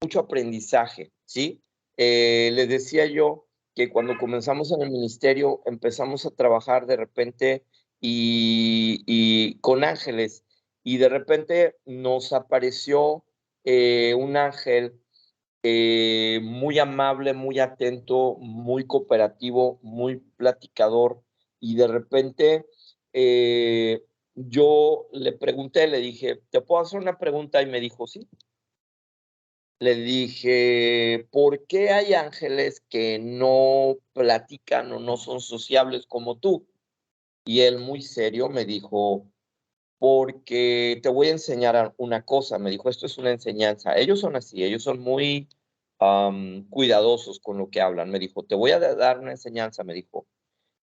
mucho aprendizaje, ¿sí? Les decía yo que cuando comenzamos en el ministerio empezamos a trabajar de repente y con ángeles y de repente nos apareció un ángel muy amable, muy atento, muy cooperativo, muy platicador y de repente yo le pregunté, le dije, ¿te puedo hacer una pregunta? Y me dijo, sí. Le dije: "¿Por qué hay ángeles que no platican o no son sociables como tú?". Y él, muy serio, me dijo: "Porque te voy a enseñar una cosa", me dijo: "Esto es una enseñanza". Ellos son así, ellos son muy, cuidadosos con lo que hablan. Me dijo: "Te voy a dar una enseñanza", me dijo.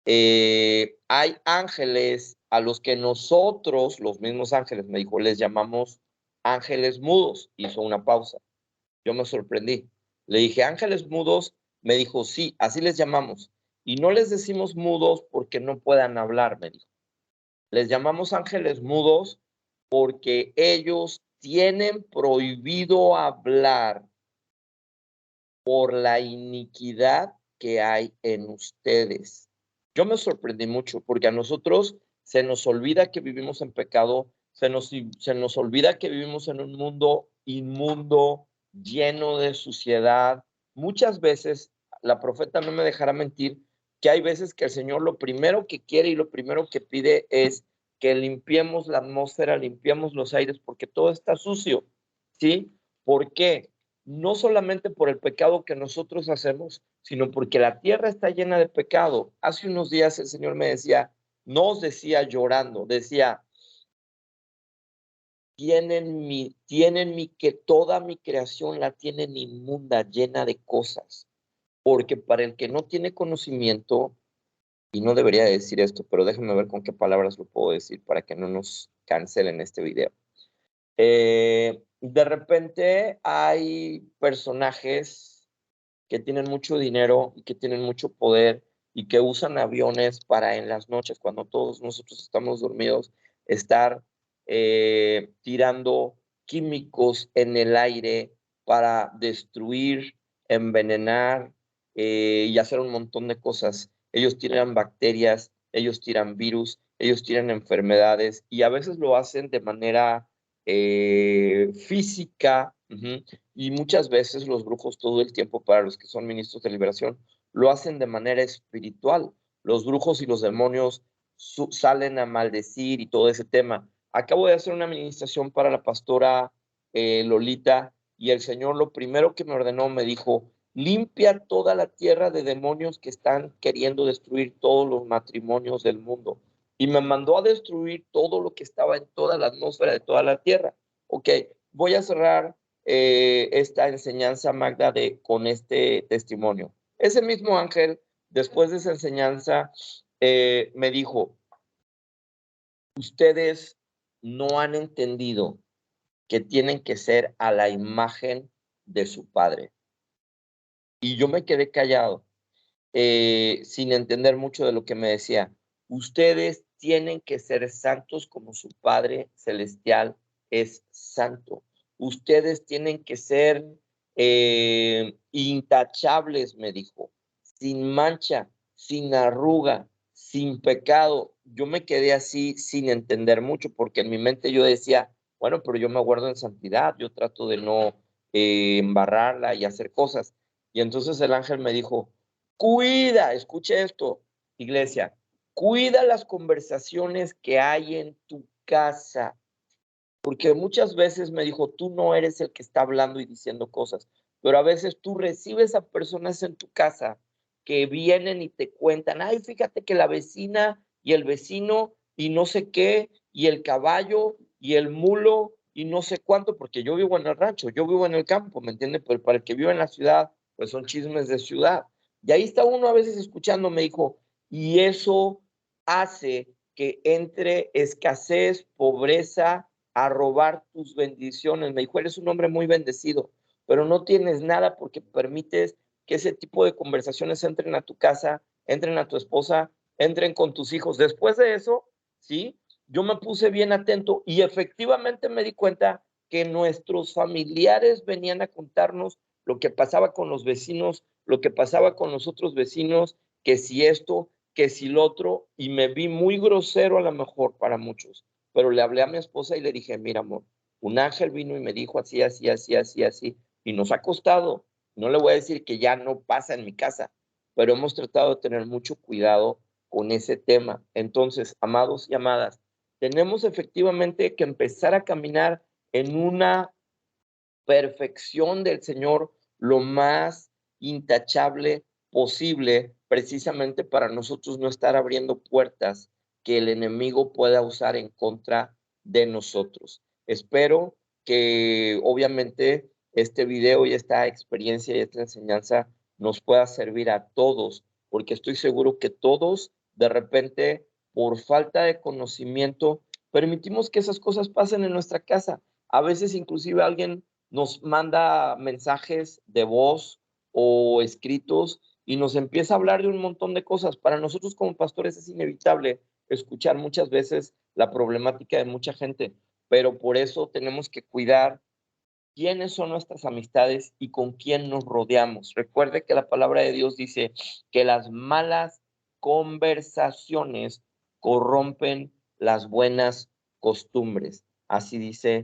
Hay ángeles a los que nosotros, los mismos ángeles, me dijo, les llamamos ángeles mudos. Hizo una pausa. Yo me sorprendí. Le dije: "¿Ángeles mudos?". Me dijo: "Sí, así les llamamos. Y no les decimos mudos porque no puedan hablar", me dijo. Les llamamos ángeles mudos porque ellos tienen prohibido hablar por la iniquidad que hay en ustedes. Yo me sorprendí mucho porque a nosotros se nos olvida que vivimos en pecado, se nos olvida que vivimos en un mundo inmundo, lleno de suciedad. Muchas veces, la profeta no me dejará mentir, que hay veces que el Señor lo primero que quiere y lo primero que pide es que limpiemos la atmósfera, limpiemos los aires, porque todo está sucio, ¿sí? ¿Por qué? No solamente por el pecado que nosotros hacemos, sino porque la tierra está llena de pecado. Hace unos días el Señor me decía, nos decía llorando, decía, que toda mi creación la tienen inmunda, llena de cosas. Porque para el que no tiene conocimiento, y no debería decir esto, pero déjenme ver con qué palabras lo puedo decir para que no nos cancelen este video. De repente hay personajes que tienen mucho dinero y que tienen mucho poder y que usan aviones para en las noches, cuando todos nosotros estamos dormidos, estar tirando químicos en el aire para destruir, envenenar y hacer un montón de cosas. Ellos tiran bacterias, ellos tiran virus, ellos tiran enfermedades y a veces lo hacen de manera física. Y muchas veces los brujos todo el tiempo, para los que son ministros de liberación, lo hacen de manera espiritual. Los brujos y los demonios salen a maldecir y todo ese tema. Acabo de hacer una administración para la pastora Lolita y el Señor lo primero que me ordenó me dijo, limpia toda la tierra de demonios que están queriendo destruir todos los matrimonios del mundo. Y me mandó a destruir todo lo que estaba en toda la atmósfera de toda la tierra. Ok, voy a cerrar esta enseñanza, Magda, con este testimonio. Ese mismo ángel, después de esa enseñanza, me dijo, ustedes no han entendido que tienen que ser a la imagen de su padre. Y yo me quedé callado, sin entender mucho de lo que me decía. Ustedes tienen que ser santos como su Padre Celestial es santo. Ustedes tienen que ser intachables, me dijo, sin mancha, sin arruga, sin pecado. Yo me quedé así sin entender mucho porque en mi mente yo decía, bueno, pero yo me guardo en santidad, yo trato de no embarrarla y hacer cosas. Y entonces el ángel me dijo, cuida, escuche esto, iglesia, cuida las conversaciones que hay en tu casa, porque muchas veces me dijo, tú no eres el que está hablando y diciendo cosas, pero a veces tú recibes a personas en tu casa que vienen y te cuentan, ay, fíjate que la vecina y el vecino y no sé qué, y el caballo y el mulo y no sé cuánto, porque yo vivo en el rancho, yo vivo en el campo, ¿me entiendes? Pero para el que vive en la ciudad, pues son chismes de ciudad. Y ahí está uno a veces escuchando, me dijo, y eso hace que entre escasez, pobreza, a robar tus bendiciones. Me dijo, eres un hombre muy bendecido, pero no tienes nada porque permites que ese tipo de conversaciones entren a tu casa, entren a tu esposa, entren con tus hijos. Después de eso, ¿sí? Yo me puse bien atento y efectivamente me di cuenta que nuestros familiares venían a contarnos lo que pasaba con los vecinos, lo que pasaba con los otros vecinos, que si esto, que si lo otro, y me vi muy grosero a lo mejor para muchos, pero le hablé a mi esposa y le dije, mira, amor, un ángel vino y me dijo así, así, así, así, así, y nos ha costado. No le voy a decir que ya no pasa en mi casa, pero hemos tratado de tener mucho cuidado con ese tema. Entonces, amados y amadas, tenemos efectivamente que empezar a caminar en una perfección del Señor lo más intachable posible, precisamente para nosotros no estar abriendo puertas que el enemigo pueda usar en contra de nosotros. Espero que obviamente este video y esta experiencia y esta enseñanza nos pueda servir a todos, porque estoy seguro que todos de repente, por falta de conocimiento, permitimos que esas cosas pasen en nuestra casa. A veces inclusive alguien nos manda mensajes de voz o escritos y nos empieza a hablar de un montón de cosas. Para nosotros como pastores es inevitable escuchar muchas veces la problemática de mucha gente, pero por eso tenemos que cuidar quiénes son nuestras amistades y con quién nos rodeamos. Recuerde que la palabra de Dios dice que las malas conversaciones corrompen las buenas costumbres. Así dice